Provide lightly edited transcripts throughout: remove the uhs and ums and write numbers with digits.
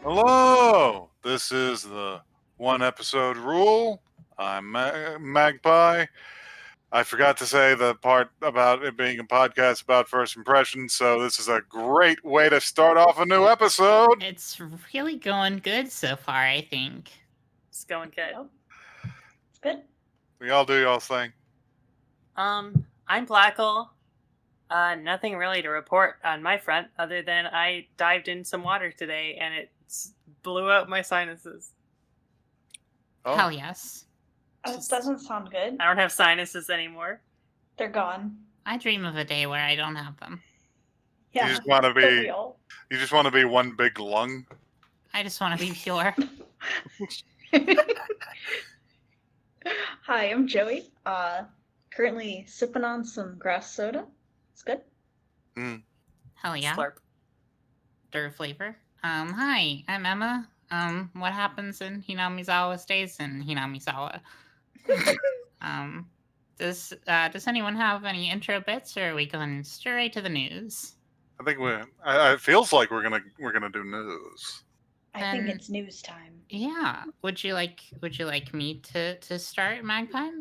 Hello! This is the one episode rule. I'm Magpie. I forgot to say the part about it being a podcast about first impressions, so this is a great way to start off a new episode. It's really going good so far, I think. It's going good. It's good. We all do y'all's thing. I'm Blackle. Nothing really to report on my front other than I dived in some water today and it blew out my sinuses. Oh. Hell yes. That doesn't sound good. I don't have sinuses anymore. They're gone. I dream of a day where I don't have them. Yeah, You just want to they're be. real. You just want to be one big lung. I just want to be pure. Hi, I'm Joey. Currently sipping on some grass soda. It's good. Hell yeah. Slurp. Dirt flavor. Hi, I'm Emma. What happens in Hinamizawa stays in Hinamizawa. Does anyone have any intro bits, or are we going straight to the news? I think it feels like we're gonna do news. I think it's news time. Yeah. Would you like me to start, Magpie?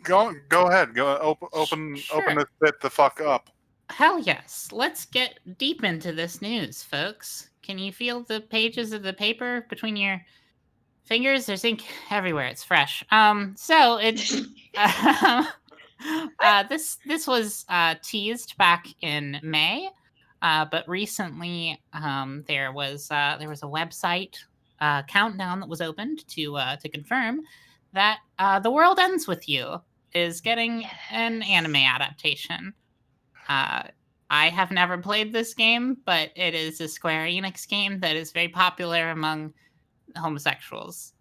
Go ahead. Go open Sure. this bit the fuck up. Hell yes. Let's get deep into this news, folks. Can you feel the pages of the paper between your fingers? There's ink everywhere. It's fresh. So it this was teased back in May, but recently there was a website countdown that was opened to confirm that The World Ends With You is getting an anime adaptation. I have never played this game, but it is a Square Enix game that is very popular among homosexuals.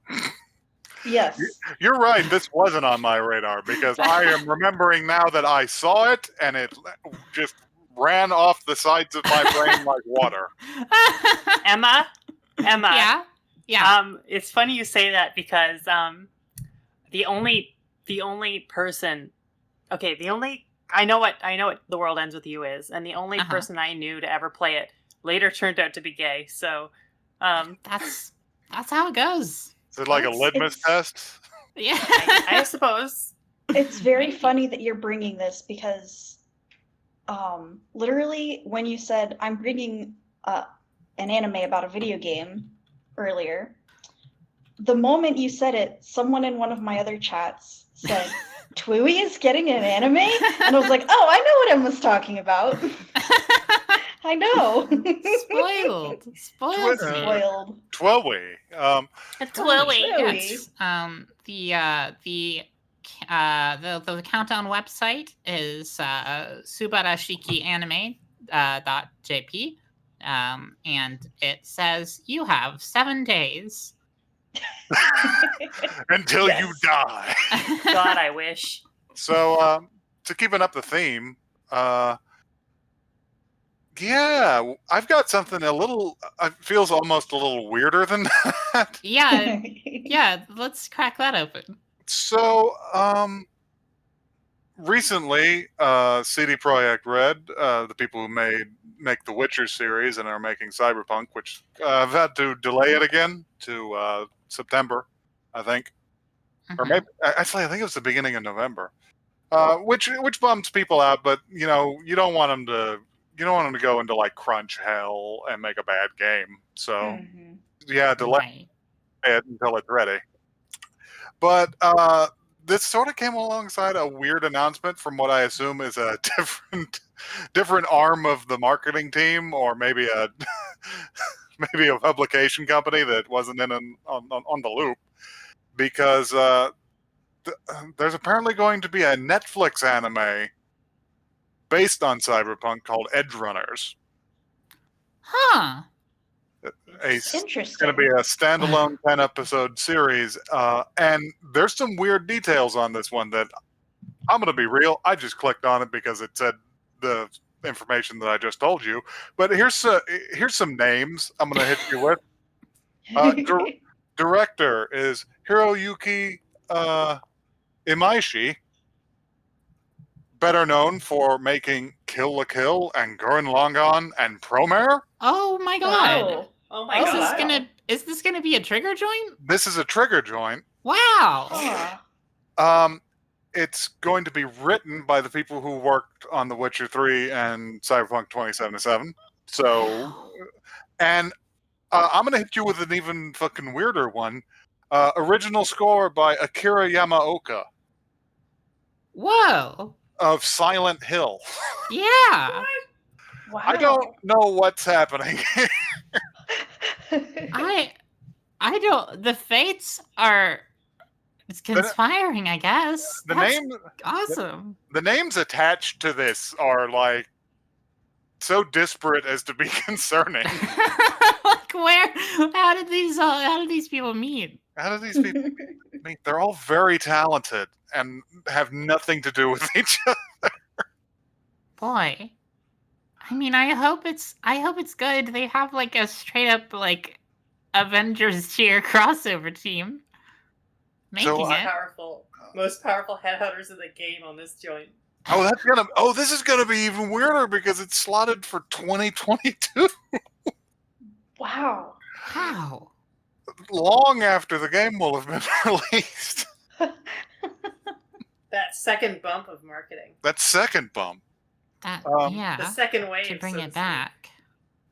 Yes. You're right. This wasn't on my radar because I am remembering now that I saw it and it just ran off the sides of my brain like water. Emma? Yeah. It's funny you say that because the only person I know what The World Ends With You is, and the only person I knew to ever play it later turned out to be gay. So that's how it goes. Is it like a litmus test? Yeah. I suppose. It's very funny that you're bringing this because literally when you said I'm bringing an anime about a video game earlier, the moment you said it, someone in one of my other chats said, Twooey is getting an anime? And I was like, oh, I know what Emma's talking about. I know. Spoiled. Twelwe. Yes. The countdown website is subarashikianime.jp, and it says you have 7 days Until you die. God, I wish. So, to keeping up the theme, yeah, I've got something feels almost a little weirder than that. Yeah, let's crack that open. So, recently, CD Projekt Red, the people who make the Witcher series and are making Cyberpunk, which I've had to delay it again to September, I think, or maybe actually I think it was the beginning of November, which bums people out. But you don't want them to go into like crunch hell and make a bad game. So delay it until it's ready. But this sort of came alongside a weird announcement from what I assume is a different arm of the marketing team, or maybe a publication company that wasn't on the loop, because there's apparently going to be a Netflix anime based on Cyberpunk called Edge Runners. Huh. Interesting. It's going to be a standalone 10-episode series, and there's some weird details on this one that I'm going to be real. I just clicked on it because it said the information that I just told you. But here's some names I'm going to hit you with. Director is Hiroyuki Imaishi, better known for making Kill la Kill and Gurren Lagann and Promare. Oh my god! Oh my god! Is this going to be a trigger joint? This is a trigger joint. Wow. Huh. It's going to be written by the people who worked on The Witcher 3 and Cyberpunk 2077. So, and I'm going to hit you with an even fucking weirder one. Original score by Akira Yamaoka Whoa. of Silent Hill. Yeah. Wow. I don't know what's happening. I don't. The fates are. It's conspiring, I guess. That's awesome. The names attached to this are like so disparate as to be concerning. Like where? How did these people meet? How do these people meet? They're all very talented and have nothing to do with each other. Boy. I mean, I hope it's good. They have like a straight up like Avengers tier crossover team making it. Most powerful headhunters in the game on this joint. This is gonna be even weirder because it's slotted for 2022. Wow. Wow. Long after the game will have been released. That second bump of marketing. That second bump. The second wave to bring so it back.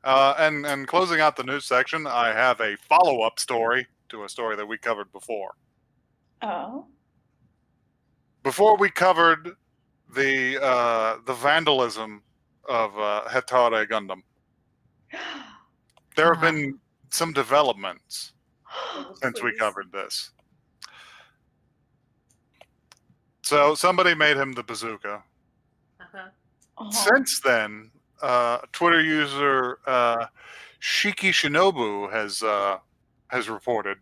And closing out the news section, I have a follow-up story to a story that we covered before. Oh. Before we covered the vandalism of Hetare Gundam, there have been some developments since we covered this. So somebody made him the bazooka. Since then, Twitter user Shiki Shinobu has reported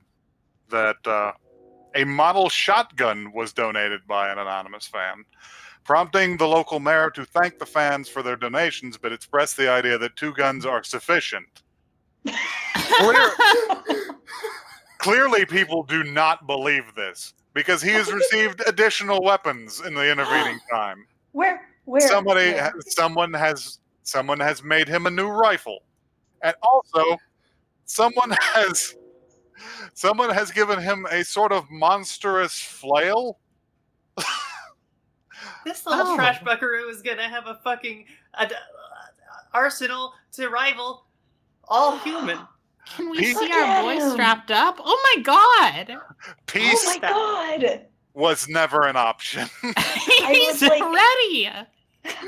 that a model shotgun was donated by an anonymous fan, prompting the local mayor to thank the fans for their donations, but express the idea that 2 guns are sufficient. Clearly, people do not believe this because he has received additional weapons in the intervening time. Where? Someone has made him a new rifle, and also someone has given him a sort of monstrous flail. This little trash buckaroo is gonna have a fucking arsenal to rival all human. Can we see our boy strapped up? Oh my god! Peace. Oh my god! Was never an option. He's ready.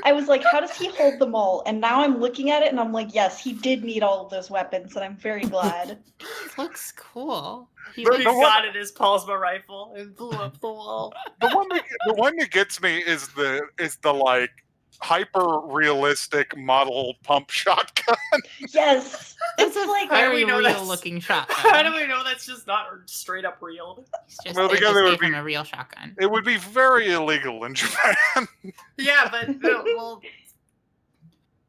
I was like, how does he hold them all? And now I'm looking at it and I'm like, yes, he did need all of those weapons, and I'm very glad. He looks cool. He got it his Pulsma rifle and blew up the wall. The one that gets me is the like hyper realistic model pump shotgun. Yes, it's a like very real looking shotgun. How do we know that's just not straight up real? They just gave him a real shotgun. It would be very illegal in Japan. Yeah, but well,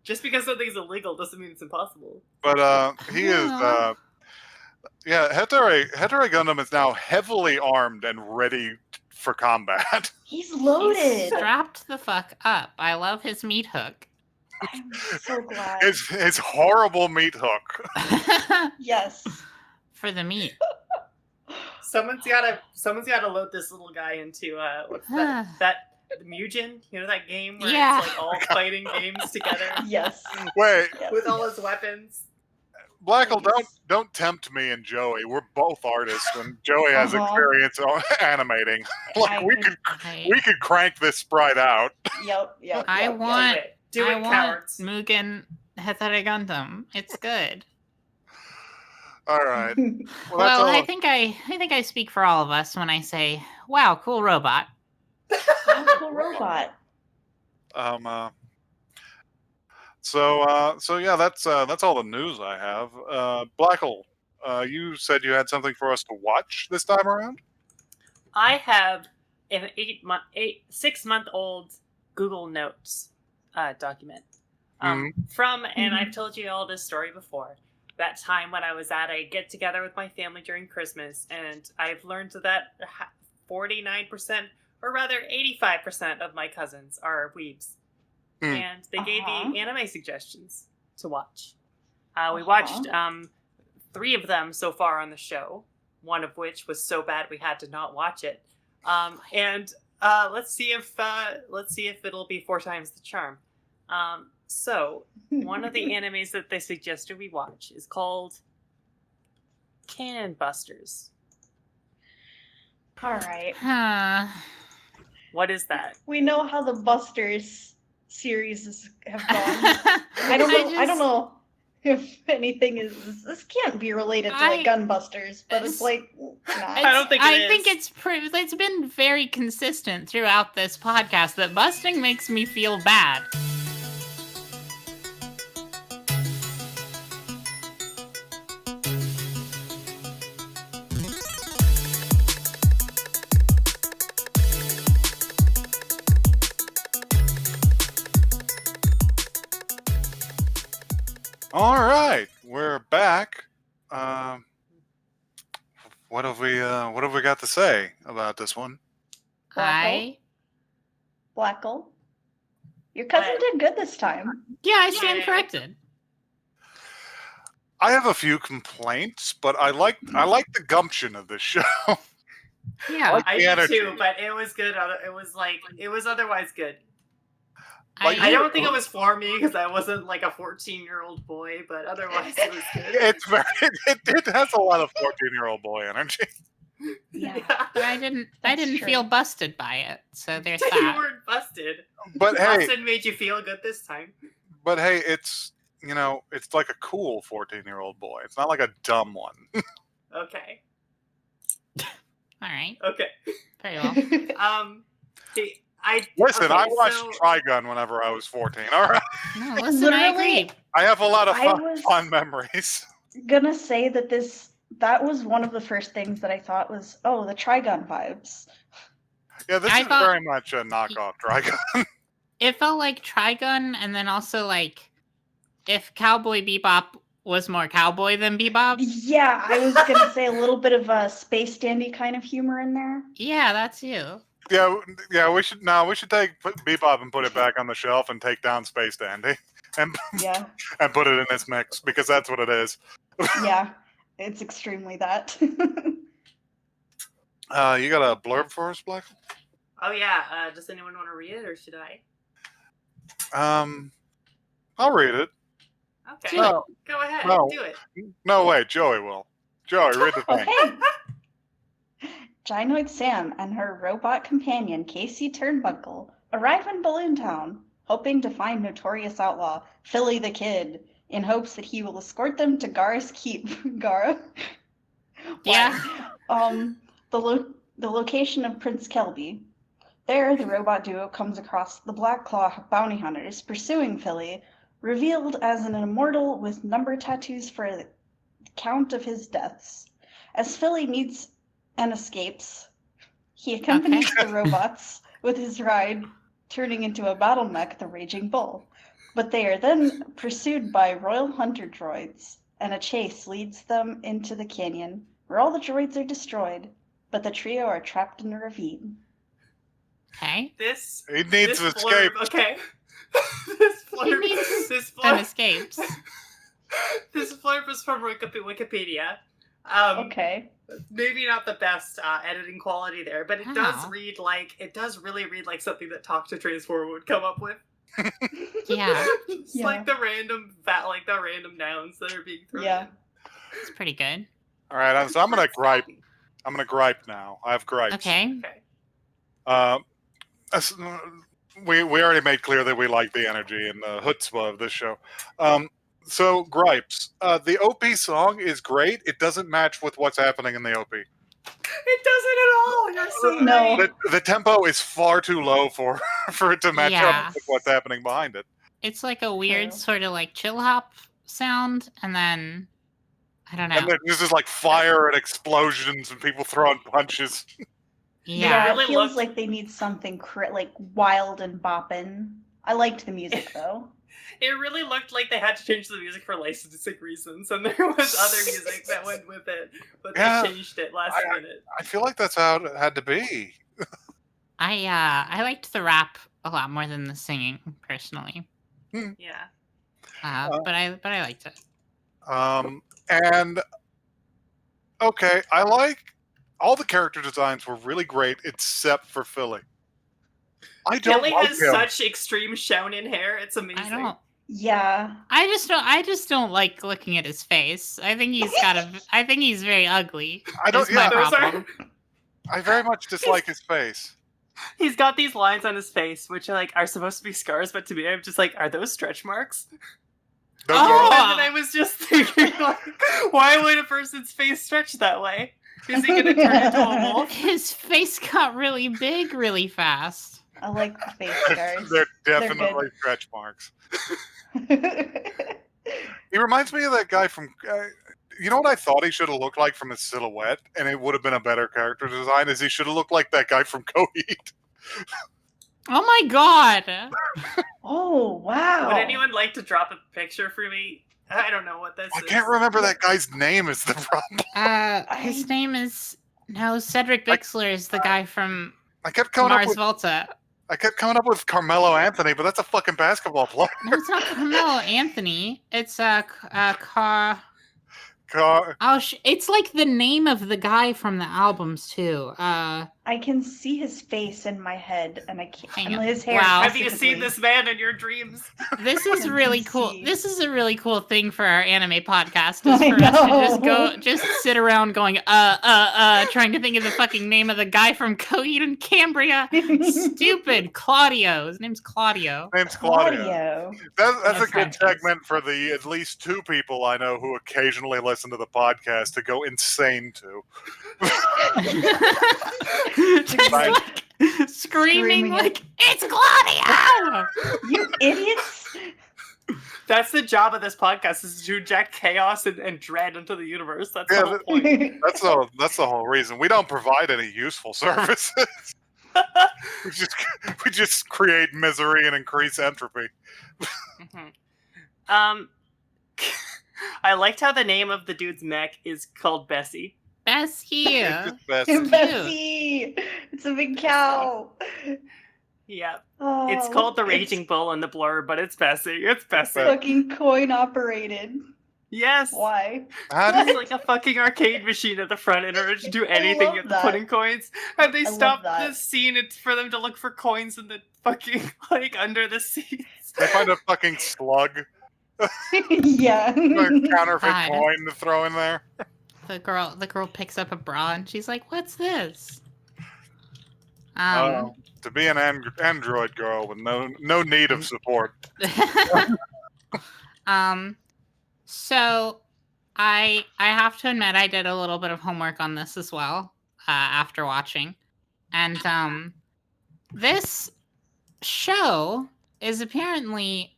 just because something's illegal doesn't mean it's impossible. But he is. Hetare Gundam is now heavily armed and ready for combat. He's loaded. He's strapped the fuck up. I love his meat hook. I'm so glad. His horrible meat hook. Yes. For the meat. Someone's gotta load this little guy into what's that Mugen? You know that game where it's like all fighting games together? Yes. Wait. With all his weapons. Blackle, don't tempt me and Joey. We're both artists, and Joey has experience animating. Like we could crank this sprite out. Yep. I want cowards. Mugen Hetare Gundam. It's good. All right. Well, I think I speak for all of us when I say, "Wow, cool robot." Cool robot. So yeah, that's all the news I have. Blackle, you said you had something for us to watch this time around? I have an 6-month-old Google Notes document from, and I've told you all this story before, that time when I was at a get-together with my family during Christmas, and I've learned that 49%, or rather 85% of my cousins are weebs. And they gave me anime suggestions to watch. We watched 3 of them so far on the show. One of which was so bad we had to not watch it. And let's see if it'll be 4 times the charm. So one of the animes that they suggested we watch is called Cannon Busters. All right. What is that? We know how the Busters series have gone. I don't know if anything is. This can't be related to like Gunbusters, but it's like. Nah. I don't think it is. I think it's been very consistent throughout this podcast that busting makes me feel bad. All right, we're back. What have we got to say about this one? Blackle. Your cousin did good this time. Yeah, I stand corrected. I have a few complaints, but I like the gumption of this show. Yeah, I do too, but it was good. It was otherwise good. I don't think it was for me because I wasn't like a 14-year-old boy, but otherwise it was good. It has a lot of 14-year-old boy energy. Yeah. But I didn't feel busted by it, so there's that. You weren't busted. But hey, Busted made you feel good this time. But hey, it's like a cool 14-year-old boy. It's not like a dumb one. Okay. All right. Okay. Very well. I watched Trigun whenever I was 14. All right. No, listen, I agree. I have a lot of fun memories. Gonna say that was one of the first things that I thought was, the Trigun vibes. Yeah, this is very much a knockoff Trigun. It felt like Trigun, and then also like if Cowboy Bebop was more cowboy than Bebop. Yeah, I was gonna say a little bit of a Space Dandy kind of humor in there. Yeah, that's you. Yeah. We should take Bebop and put it back on the shelf and take down Space Dandy and put it in its mix because that's what it is. Yeah, it's extremely that. You got a blurb for us, Black? Oh yeah. Does anyone want to read it, or should I? I'll read it. Okay. No. Go ahead. No. Do it. No, wait. Joey will. Joey, read the thing. Okay. Gynoid Sam and her robot companion Casey Turnbuckle arrive in Balloon Town, hoping to find notorious outlaw Philly the Kid, in hopes that he will escort them to Gara's Keep. Gara? Yeah. The location of Prince Kelby. There, the robot duo comes across the Black Claw bounty hunters pursuing Philly, revealed as an immortal with number tattoos for the count of his deaths. As Philly meets and escapes, he accompanies the robots with his ride, turning into a battle mech, the Raging Bull. But they are then pursued by Royal Hunter droids, and a chase leads them into the canyon, where all the droids are destroyed, but the trio are trapped in a ravine. Okay. He needs to escape. Okay. This blurb escapes. This blurb is from Wikipedia. Okay. Maybe not the best editing quality there, but it does really read like something that Talk to Transformer would come up with. Yeah. It's like the random nouns that are being thrown in. It's pretty good. All right, so I'm gonna gripe. I'm gonna gripe now. I have gripes. Okay. We already made clear that we like the energy and the chutzpah of this show. So gripes. The OP song is great. It doesn't match with what's happening in the OP. It doesn't at all. You're so No. The tempo is far too low for it to match up with what's happening behind it. It's like a weird sort of like chill hop sound, and then I don't know. And then this is like fire and explosions and people throwing punches. Yeah, it feels like they need something like wild and boppin'. I liked the music though. It really looked like they had to change the music for licensing reasons, and there was other music that went with it, but they changed it last minute. I feel like that's how it had to be. I liked the rap a lot more than the singing, personally. Yeah. But I liked it. And Okay, I like all the character designs were really great except for Philly. I don't Philly like has him. such extreme shonen hair. It's amazing. I don't. Yeah. I just don't like looking at his face. I think he's got a. I think he's very ugly. I don't. Is my Yeah, problem. I very much dislike his face. He's got these lines on his face, which are supposed to be scars, but to me, I'm just like, are those stretch marks? Those Oh! are, And then I was just thinking, like, why would a person's face stretch that way? Is he gonna turn into a wolf? His face got really big really fast. I like the face scars. they're They're definitely stretch marks. He reminds me of that guy from. You know what I thought he should have looked like from his silhouette, and it would have been a better character design. Is he should have looked like that guy from Coheed. Oh my god! Oh, wow. Would anyone like to drop a picture for me? I don't know what this I is. can't remember that guy's name. Is the problem? His name is Cedric Bixler is the guy from I kept coming up Mars with. Volta. I kept coming up with Carmelo Anthony, but that's a fucking basketball player. No, it's not Carmelo Anthony. It's it's like the name of the guy from the albums too. I can see his face in my head, and I can't. Hang And on. his hair. Wow. Have you seen specifically. this man in your dreams? This is Can really you cool. see? This is a really cool thing for our anime podcast. Is I for us to know. just sit around going, trying to think of the fucking name of the guy from Coheed and Cambria. Stupid Claudio. His name's Claudio. Name's Claudio. Claudio. That's a Yes, good Sanchez. segment for the at least two people I know who occasionally listen to the podcast to go insane to. Just Fine. like screaming Screaming like, it's Claudio! You idiots! That's the job of this podcast, is to inject chaos and dread into the universe. That's Yeah, the whole point. That's the whole reason. We don't provide any useful services. we just create misery and increase entropy. Mhm. I liked how the name of the dude's mech is called Bessie. Bessie. It's just best. Bessie! It's a big cow. Yeah. Oh, It's called the Raging Bull in the blurb, but it's Bessie. It's It's Bessie. fucking coin operated. Yes. Why? How do It's you, like a fucking arcade machine at the front in order to do anything love you have to that. put in coins. And they I love stopped that. the scene for them to look for coins in the fucking, like, under the seats. they find a fucking slug, Yeah. a counterfeit Fine. coin to throw in there? The girl picks up a bra and she's like, "What's this?" To be an android girl with no need of support. So I have to admit I did a little bit of homework on this as well after watching, and this show is apparently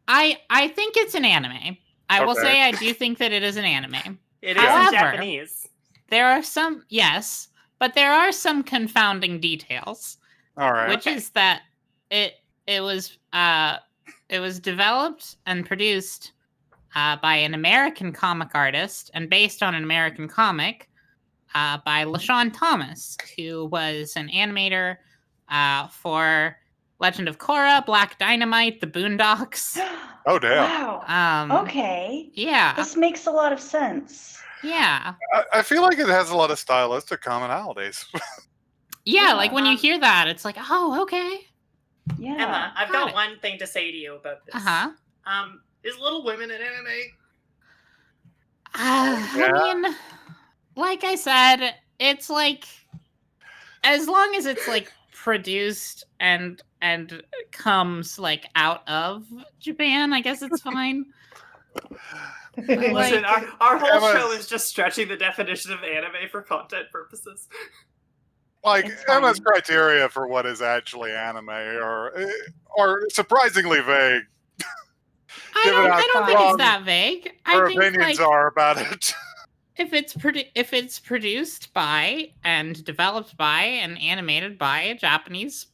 I think it's an anime. I will Okay. say I do think that it is an anime. It is However, in Japanese. There are some, yes, but there are some confounding details, All right. which is that it was developed and produced by an American comic artist and based on an American comic by LaShawn Thomas, who was an animator for Legend of Korra, Black Dynamite, The Boondocks. Oh damn. Wow. Okay. Yeah, This makes a lot of sense. yeah. I feel like it has a lot of stylistic commonalities. Yeah, Yeah. like when you hear that, it's like, oh, okay. Yeah. Emma, I've got got it. one thing to say to you about this. Uh-huh. Is Little Women an anime? Yeah. I mean, like I said, it's like as long as it's like produced and comes like out of Japan, I guess it's fine. Listen, Like- our whole Emma's- show is just stretching the definition of anime for content purposes. Like It's Emma's fine. criteria for what is actually anime are surprisingly vague. I Give it don't, out I don't think wrong. it's that vague. Her I think opinions like are about it. if it's produced by and developed by and animated by Japanese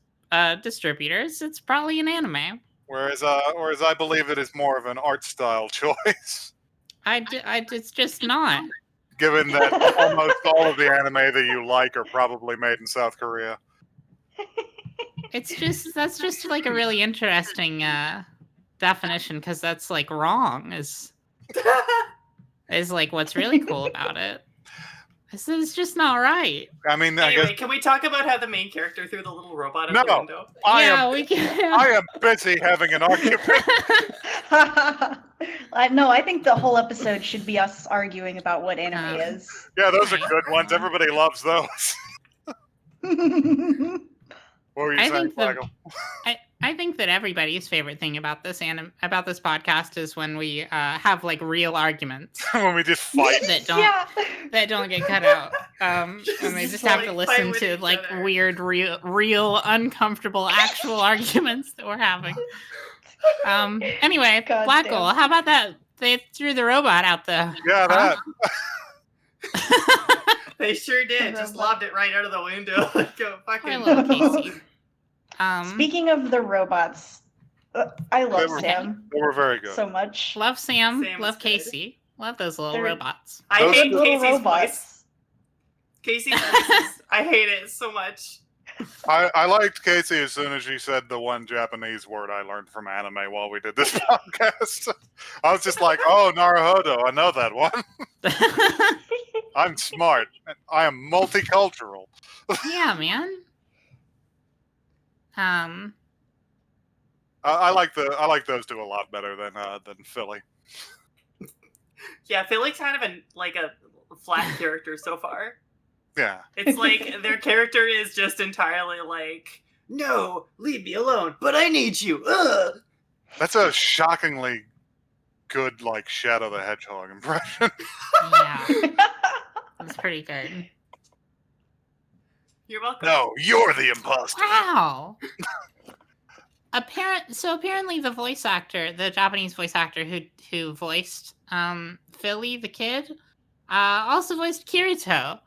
distributors, it's probably an anime. Whereas I believe it is more of an art style choice. It's just not. Given that almost all of the anime that you like are probably made in South Korea. That's just like a really interesting definition because that's like wrong is is like what's really cool about it. This is just not right. I mean, I Anyway, guess can we talk about how the main character threw the little robot out the No. window? We can. I am busy having an argument. No, I think the whole episode should be us arguing about what anime is. Yeah, those are Right. good ones. Everybody loves those. What were you I saying, think the- Michael? I think that everybody's favorite thing about this podcast is when we have like real arguments When we just fight. that don't get cut out. And they just have to Fight listen with to each like other. weird, real, uncomfortable, actual arguments that we're having. Anyway, God Black damn. Hole, how about that? They threw the robot out the. Yeah, that. They sure did. Just lobbed it right out of the window. Like a Poor fucking. little Casey. Speaking of the robots, I love They were- Sam They were very good. so much. Love Sam. Sam love is good. Casey. Love those little They're- robots. I Those hate Little Casey's voice. robots. Casey's voice. I hate it so much. I liked Casey as soon as she said the one Japanese word I learned from anime while we did this podcast. I was just like, oh, Naruhodo, I know that one. I'm smart. I am multicultural. Yeah, man. I like those two a lot better than Philly. Yeah, Philly's kind of a flat character so far. Yeah. It's like their character is just entirely like, no, leave me alone, but I need you. Ugh. That's a shockingly good like Shadow the Hedgehog impression. Yeah, that's pretty good. You're welcome. No, you're the imposter. Wow. Apparently the voice actor, the Japanese voice actor who voiced Philly the kid, also voiced Kirito.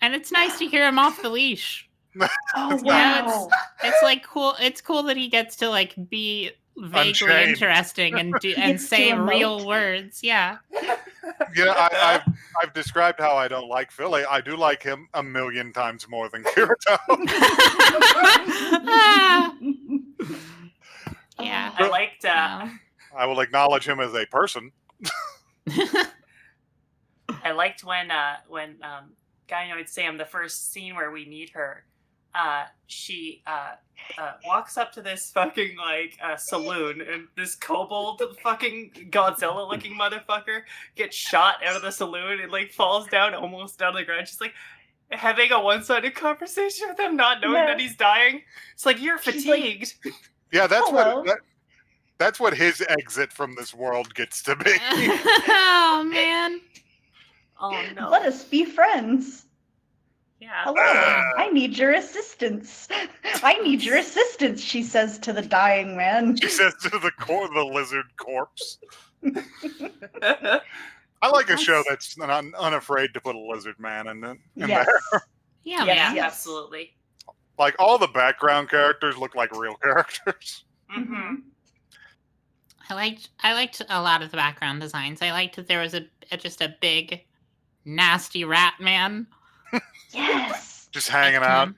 And it's nice to hear him off the leash. Oh Yeah, wow! It's like cool. It's cool that he gets to like be vaguely Unchained. interesting and Gets to say emote. real words. Yeah. Yeah, I've described how I don't like Philly. I do like him a million times more than Kirito. Ah, yeah. I liked. I will acknowledge him as a person. I liked when Gynoid Sam, the first scene where we meet her, she walks up to this fucking like saloon, and this kobold fucking Godzilla looking motherfucker gets shot out of the saloon and like falls down almost down the ground. She's like having a one-sided conversation with him, not knowing that he's dying. It's like, you're She's like, fatigued. Yeah, Hello. That's what his exit from this world gets to be. Oh man. Oh no. Let us be friends. Yeah. Hello, I need your assistance. I need your assistance, she says to the dying man. She says to the lizard corpse. I like a show that's unafraid to put a lizard man in Yes. there. Yeah, Yes, man. Yeah, yes. absolutely. Like all the background characters look like real characters. Mm-hmm. I liked a lot of the background designs. I liked that there was just a big, nasty rat man. Yes. Just hanging Liked out. him.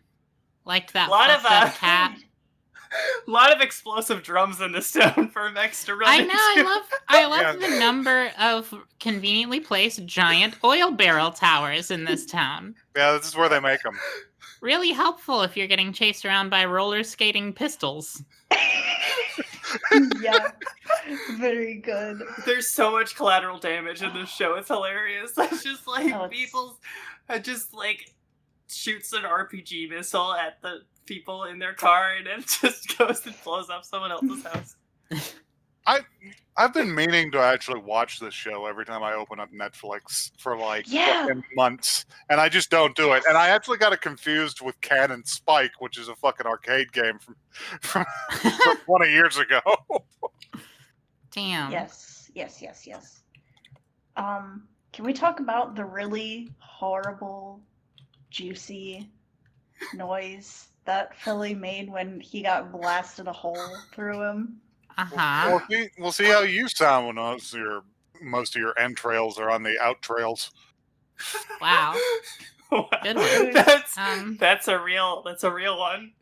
Liked that Lot of, fucked up cat. A lot of explosive drums in this town for Max to run I into. know. I love Yeah. the number of conveniently placed giant oil barrel towers in this town. Yeah, this is where they make them. Really helpful if you're getting chased around by roller skating pistols. Yeah. Very good. There's so much collateral damage in this show. It's hilarious. It's just like Oh, it's- people just like shoots an RPG missile at the people in their car, and it just goes and blows up someone else's house. I've been meaning to actually watch this show every time I open up Netflix for like Yeah. fucking months, and I just don't do it. And I actually got it confused with Cannon Spike, which is a fucking arcade game from 20 years ago. Damn. Yes. Can we talk about the really horrible, juicy noise that Philly made when he got blasted a hole through him? Uh-huh. We'll see how you sound when most of your entrails are on the out trails. Wow. Good one. That's a real one.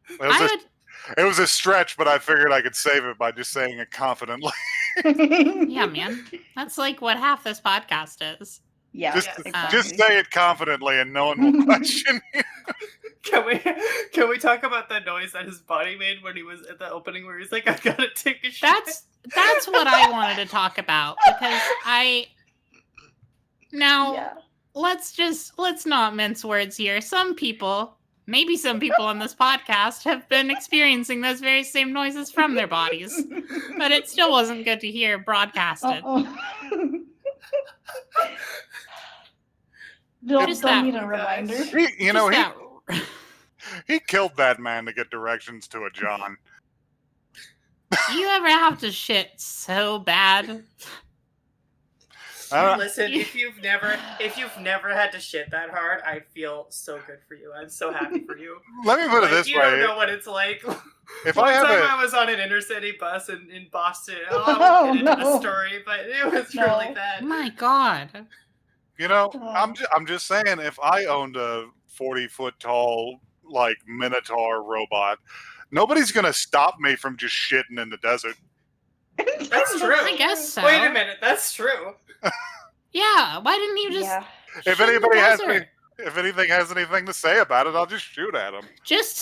It was a stretch, but I figured I could save it by just saying it confidently. Yeah, man. That's like what half this podcast is. Yeah, exactly. Just say it confidently, and no one will question you. Can we talk about the noise that his body made when he was at the opening where he's like, I gotta take a shit? That's what I wanted to talk about, because Yeah. let's not mince words here. Maybe some people on this podcast have been experiencing those very same noises from their bodies, but it still wasn't good to hear broadcasted. Don't need a reminder. He killed that man to get directions to a John. You ever have to shit so bad? Listen, if you've never had to shit that hard, I feel so good for you. I'm so happy for you. Let me put it this way. You don't know what it's like. If I was on an intercity bus in Boston. I won't get into the story, but it was really bad. My God. I'm just saying, if I owned a 40-foot tall, like, Minotaur robot, nobody's gonna stop me from just shitting in the desert. That's true. I guess so. Wait a minute, that's true. Yeah, why didn't you just? Yeah. If anything has anything to say about it, I'll just shoot at him. Just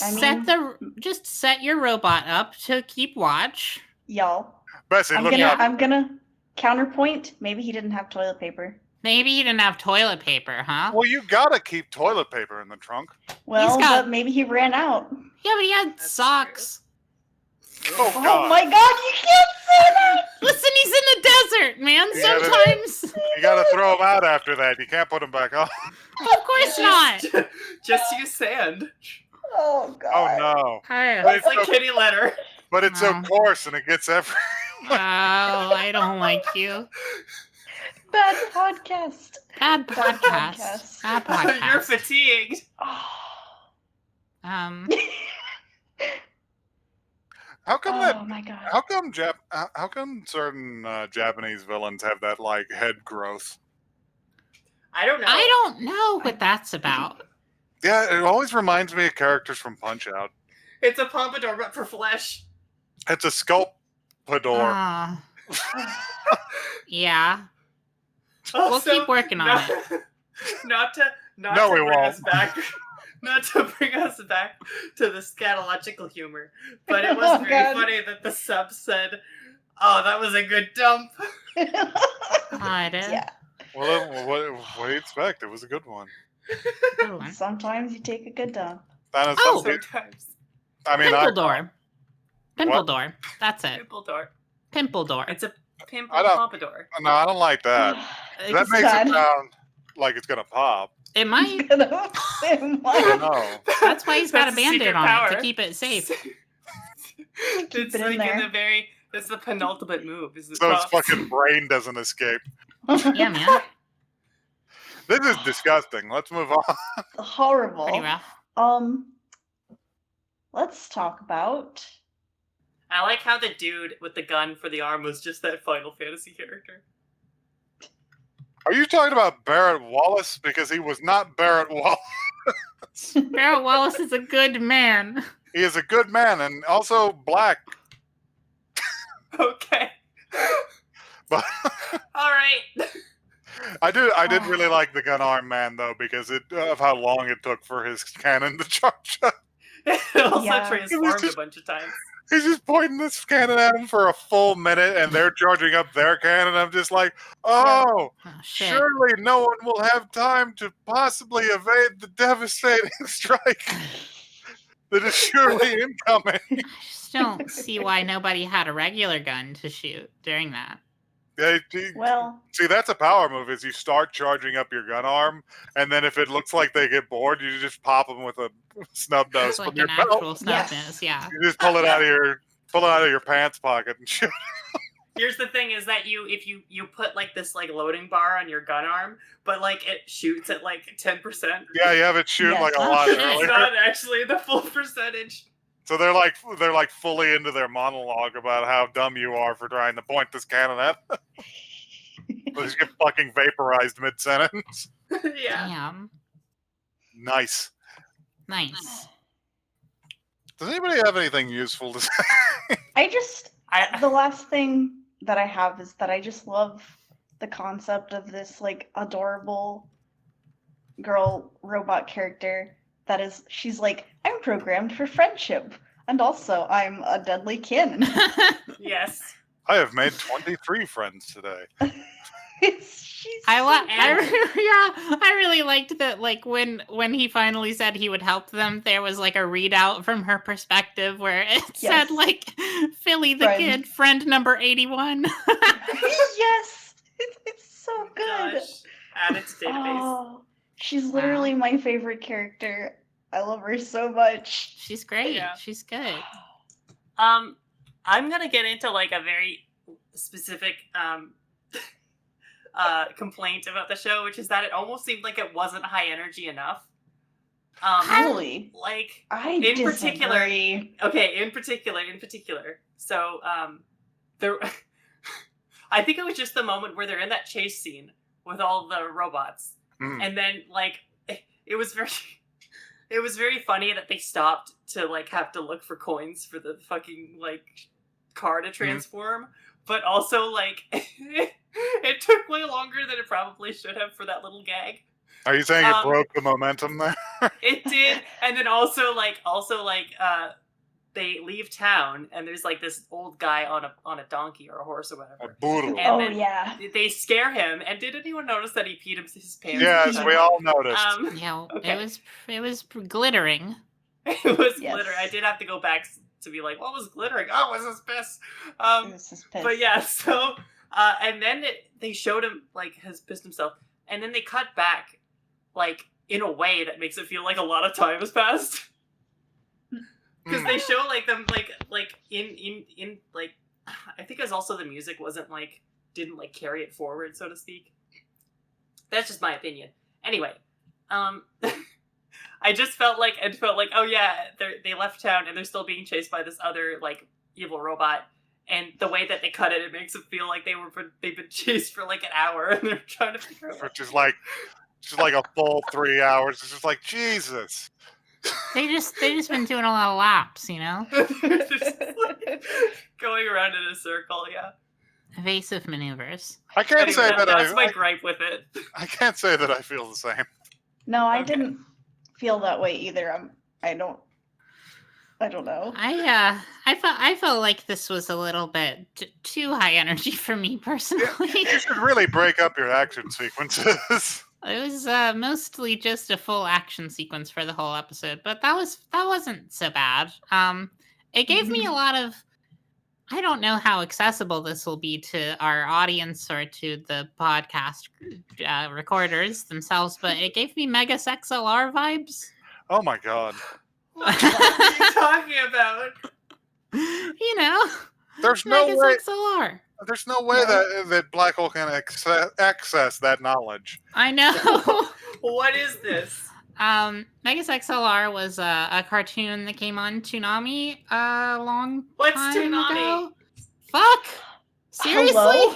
set your robot up to keep watch. Y'all. Bessie, I'm gonna counterpoint. Maybe he didn't have toilet paper. Maybe he didn't have toilet paper, huh? Well, you gotta keep toilet paper in the trunk. Well, but maybe he ran out. Yeah, but he had socks. Oh, God. Oh my God, you can't say that! Listen, he's in the desert, man. Sometimes you gotta throw him out after that. You can't put him back on. Of course not. Just use sand. Oh God. Oh no. It's like kitty litter. But it's so coarse and it gets everywhere. Oh, I don't like you. Bad podcast. Bad podcast. Bad podcast. You're fatigued. How come Oh my God. How come certain Japanese villains have that, like, head growth? I don't know. I don't know what that's about. Yeah, it always reminds me of characters from Punch-Out. It's a pompadour, but for flesh. It's a sculptor. Yeah. Also, we'll keep working on it. Not to bring us back to the scatological humor, but it was very funny that the sub said, "Oh, that was a good dump." I did. Yeah. Well, what do you expect? It was a good one. Sometimes you take a good dump. Sometimes. I mean, Pimple door. Pimple door. That's it. Pimple door. Pimple door. It's a pimple pompadour. No, I don't like that. That makes it sound like it's gonna pop. It might. It might. I know. That's why he's got a Band-Aid on it to keep it safe. It's it in like there. it's the penultimate move. So his fucking brain doesn't escape. Yeah, man. This is disgusting. Let's move on. Horrible. Pretty rough. Let's talk about. I like how the dude with the gun for the arm was just that Final Fantasy character. Are you talking about Barrett Wallace? Because he was not Barrett Wallace. Barrett Wallace is a good man. He is a good man and also black. Okay. But all right. I did really like the gun arm man though, because of how long it took for his cannon to charge up. It also transformed a bunch of times. He's just pointing this cannon at him for a full minute, and they're charging up their cannon. I'm just like, surely no one will have time to possibly evade the devastating strike that is surely incoming. I just don't see why nobody had a regular gun to shoot during that. Yeah, Well, see, that's a power move, is you start charging up your gun arm, and then if it looks like they get bored, you just pop them with a snub nose Like from your an belt. actual snub nose, yeah. You just pull it out of your pants pocket and shoot. Here's the thing: is that if you put like this like loading bar on your gun arm, but like it shoots at like 10%. Yeah, you have it shoot like a lot It's earlier. not actually the full percentage. So they're like fully into their monologue about how dumb you are for trying to point this cannon at them. They just get fucking vaporized mid-sentence. Yeah. Damn. Nice. Does anybody have anything useful to say? the last thing that I have is that I just love the concept of this like adorable girl robot character she's like, I'm programmed for friendship, and also I'm a deadly kin. Yes. I have made 23 friends today. I really liked that. Like when he finally said he would help them, there was like a readout from her perspective where it said like Philly the kid, friend number 81. Yes, it's so good. Gosh. Add it to database. Oh, she's literally my favorite character. I love her so much. She's great. Yeah. She's good. I'm gonna get into like a very specific complaint about the show, which is that it almost seemed like it wasn't high energy enough. Really? Like in disagree. In particular. So there I think it was just the moment where they're in that chase scene with all the robots. And then like it was very funny that they stopped to like have to look for coins for the fucking like car to transform, but also like it took way longer than it probably should have for that little gag. Are you saying it broke the momentum there? It did, and then also they leave town and there's like this old guy on a donkey or a horse or whatever. A burro. And they scare him. And did anyone notice that he peed his pants? Yes, we all noticed. It was glittering. It was glitter. I did have to go back to be like, what was glittering? Oh, it was his piss. It was his piss. But yeah, so and then they showed him like has pissed himself, and then they cut back like in a way that makes it feel like a lot of time has passed. Because they show like them like in like I think it was also the music didn't carry it forward, so to speak. That's just my opinion. Anyway, I just felt like oh yeah, they left town and they're still being chased by this other like evil robot, and the way that they cut it makes it feel like they've been chased for like an hour and they're trying to figure out. Which is like a full 3 hours. It's just like Jesus. They just been doing a lot of laps, you know? Just, like, going around in a circle, yeah. Evasive maneuvers. I can't say that that's my gripe with it. I can't say that I feel the same. No, I didn't feel that way either. I don't know. I felt like this was a little bit too high energy for me personally. Yeah, you should really break up your action sequences. It was mostly just a full action sequence for the whole episode, but that wasn't so bad. It gave me a lot of. I don't know how accessible this will be to our audience or to the podcast recorders themselves, but it gave me Mega XLR vibes. Oh my god! What are you talking about? You know, there's no Mega way. XLR. There's no way that Black Hole can access that knowledge. I know. What is this? Mega XLR was a cartoon that came on Toonami time ago. Fuck! Seriously? Hello?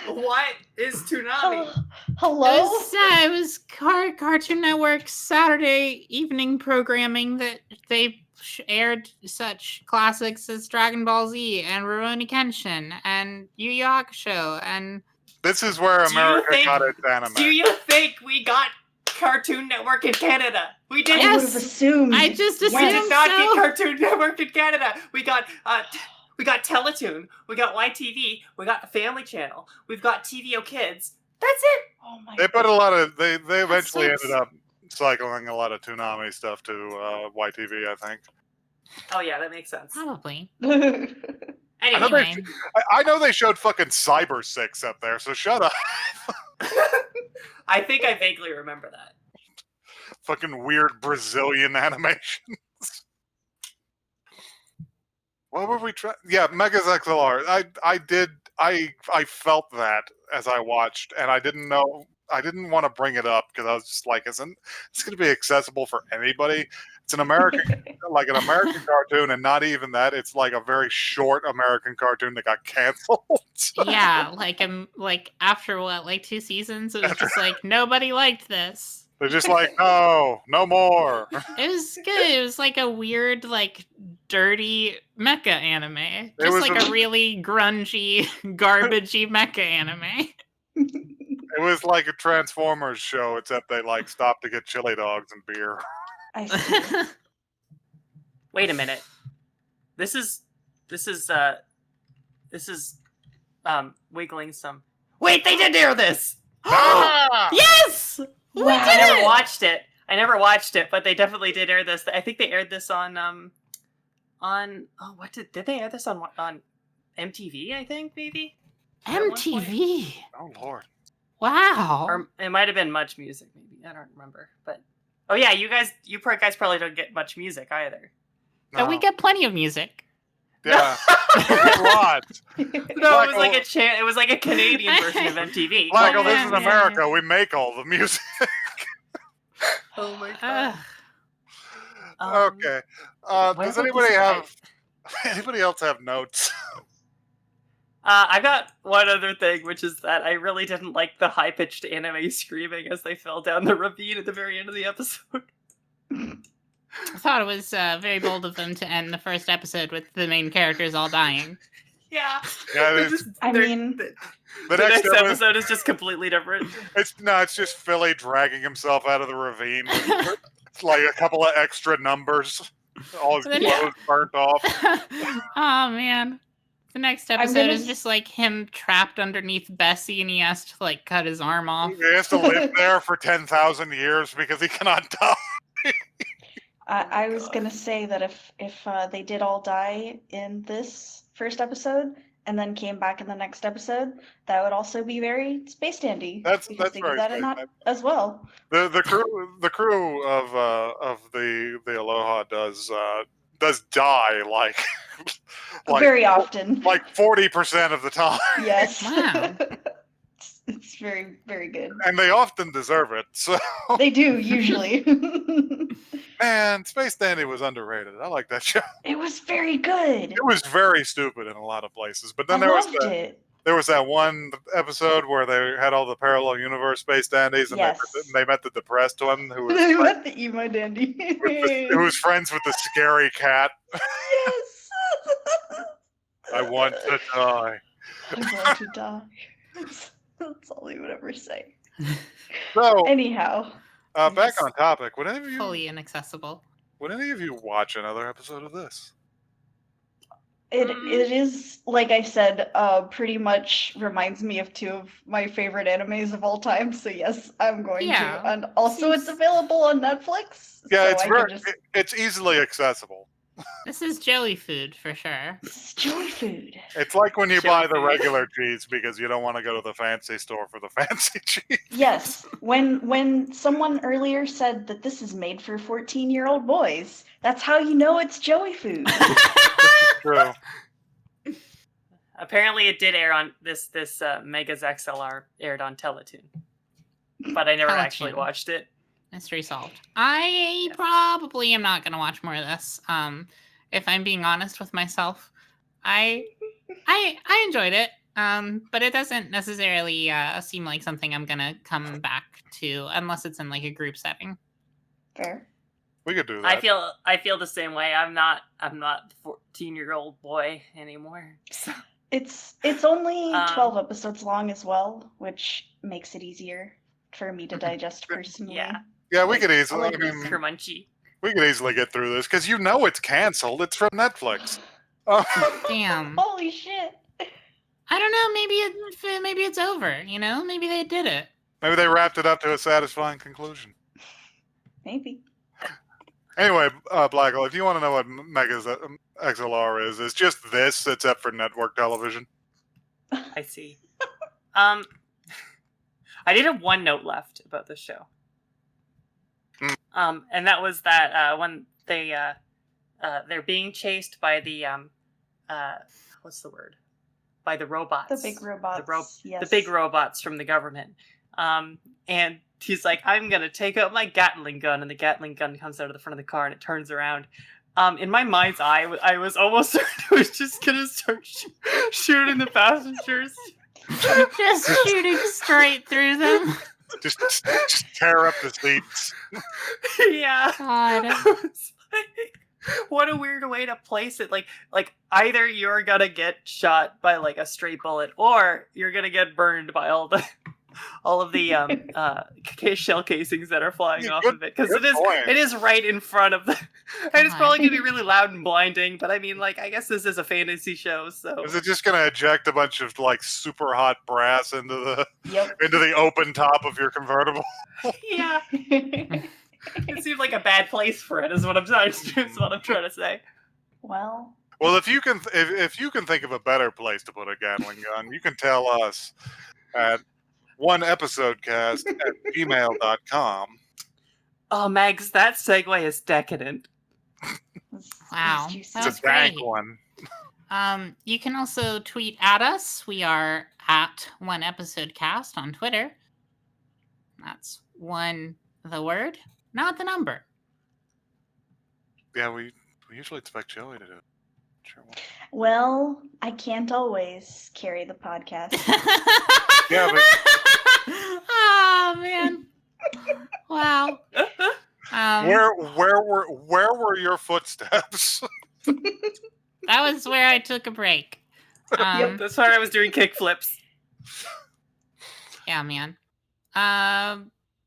What is Toonami? Hello? It was Cartoon Network's Saturday evening programming that they aired such classics as Dragon Ball Z and Rurouni Kenshin and Yu Yu Hakusho and... This is where America got its anime. Do you think we got Cartoon Network in Canada? We did. I would have assumed. I just assumed we did not get Cartoon Network in Canada. We got Teletoon. We got YTV. We got the Family Channel. We've got TVO Kids. That's it. Oh my They put a lot of. They eventually ended up cycling a lot of Toonami stuff to YTV, I think. Oh yeah, that makes sense. Probably. Anyway, I know they showed fucking Cyber 6 up there, so shut up. I think I vaguely remember that. Fucking weird Brazilian animations. What were we trying? Yeah, Mega XLR. I felt that as I watched, and I didn't want to bring it up because I was just like, isn't it's going to be accessible for anybody? It's an American, like an American cartoon, and not even that. It's like a very short American cartoon that got canceled. Yeah, like after what, like 2 seasons, it was just like nobody liked this. They're just like, no more. It was good. It was like a weird, like dirty mecha anime. Just like a really grungy, garbagey mecha anime. It was like a Transformers show, except they like stopped to get chili dogs and beer. I see. Wait a minute. This is wiggling some. Wait, they did air this. Ah! Yes, Wow. I never watched it, but they definitely did air this. I think they aired this on what did they air this on MTV? I think maybe MTV. Oh Lord. Wow. or it might have been Much Music. Maybe I don't remember, but oh yeah, you guys probably don't get much music either. But we get plenty of music. Yeah. Lots. No, it was like it was like a Canadian version of MTV. Michael, Oh, this yeah, is yeah, America. We make all the music. Oh my god. Okay. Does anybody else have notes? I got one other thing, which is that I really didn't like the high-pitched anime screaming as they fell down the ravine at the very end of the episode. I thought it was very bold of them to end the first episode with the main characters all dying. Yeah. Yeah, They're it's- just- I they're- mean- the next episode is just completely different. It's just Philly dragging himself out of the ravine with like a couple of extra numbers. All his Then- clothes burnt off. Oh man. The next episode gonna is just like him trapped underneath Bessie and he has to like cut his arm off. He has to live there for 10,000 years because he cannot die. I was gonna say that if they did all die in this first episode and then came back in the next episode, that would also be very space dandy. That's because they very did that in space that as well. The crew of the Aloha does die like Very often. like 40% of the time, Yes. Wow. It's very, very good. and they often deserve it. So They do, usually. man, Space Dandy was underrated. I like that show. It was very good. It was very stupid in a lot of places, but then I there was loved it. there was that one episode where they had all the parallel universe space dandies, and Yes. they met the depressed one who was They met the emo dandy. who was friends with the scary cat. Yes. I want to die. I want to die. That's all he would ever say. So, Anyhow, back on topic. Would any of Fully inaccessible. you watch another episode of this? it is, like I said, pretty much reminds me of two of my favorite animes of all time. So yes, I'm going Yeah. to. And also, it's available on Netflix. Yeah, so it's I can very just... it's easily accessible. This is Joey food for sure. It's joy food. It's like when you Chili buy the food. regular cheese because you don't want to go to the fancy store for the fancy cheese. Yes, when someone earlier said that this is made for 14-year-old boys, that's how you know it's Joey food. True. Apparently, it did air on this Mega's XLR aired on Teletoon, but I never actually Teletoon. watched it. Mystery solved. I probably am not gonna watch more of this. If I'm being honest with myself, I enjoyed it. But it doesn't necessarily seem like something I'm gonna come back to unless it's in like a group setting. Fair. We could do that. I feel the same way. I'm not the 14-year-old boy anymore. So. It's only 12 episodes long as well, which makes it easier for me to digest personally. Yeah. Yeah, we could easily. like I mean, Kermunchy. we could easily get through this because you know it's canceled. It's from Netflix. Oh. Damn. Holy shit. I don't know. Maybe it's over. You know, maybe they did it. Maybe they wrapped it up to a satisfying conclusion. Maybe. Anyway, Blackwell, if you want to know what Mega's XLR is, it's just this, except for network television. I see. I did have one note left about this show. And that was that when they're being chased by the what's the word? By the robots. The big robots. Yes. The big robots from the government. And he's like, I'm gonna take out my Gatling gun, and the Gatling gun comes out of the front of the car and it turns around. In my mind's eye, I was almost certain it was just gonna start shooting the passengers. Just shooting straight through them. Just tear up the seats. Yeah. God. I was like, what a weird way to place it. Like either you're gonna get shot by like a stray bullet, or you're gonna get burned by all the all of the shell casings that are flying off of it, because good it point. is right in front of the. And it's probably gonna be really loud and blinding, but I mean, like, I guess this is a fantasy show, so. Is it just gonna eject a bunch of like super hot brass into the Yep. into the open top of your convertible? Yeah, it seems like a bad place for it. Is what I'm trying to say. Well, Well, if you can think of a better place to put a Gatling gun, you can tell us at oneepisodecast@gmail.com. Oh, Mags, that segue is decadent. Wow. juicy. That was It's a dank great. one. You can also tweet at us. We are at OneEpisodeCast on Twitter. That's one, the word, not the number. Yeah, we usually expect Joey to do it. Sure. Well, I can't always carry the podcast. Yeah, but Oh man! Wow. where were your footsteps? That was where I took a break. Yep, that's why I was doing kickflips. Yeah, man.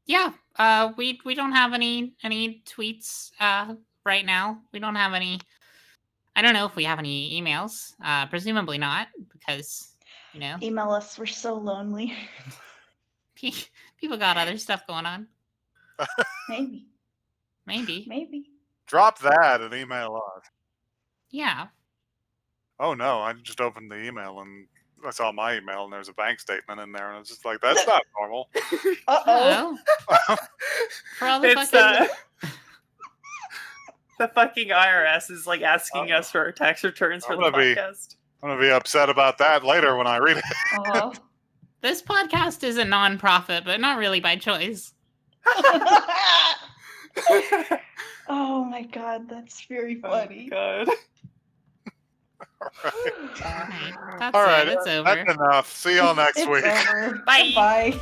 Yeah. We don't have any tweets right now. We don't have any. I don't know if we have any emails. Presumably not, because Email us. We're so lonely. people got other stuff going on. Maybe. Drop that and email us. Yeah. Oh no, I just opened the email and I saw my email and there's a bank statement in there and it's just like, that's not normal. Uh-oh. For all the It's fucking... the fucking IRS is like asking us for our tax returns for the podcast. I'm gonna be upset about that later when I read it. Uh-huh. This podcast is a non-profit, but not really by choice. Oh my god, that's very funny. Oh god. All right. That's All right, it. It's over. that's enough. See y'all next It's week. over. Bye. Bye.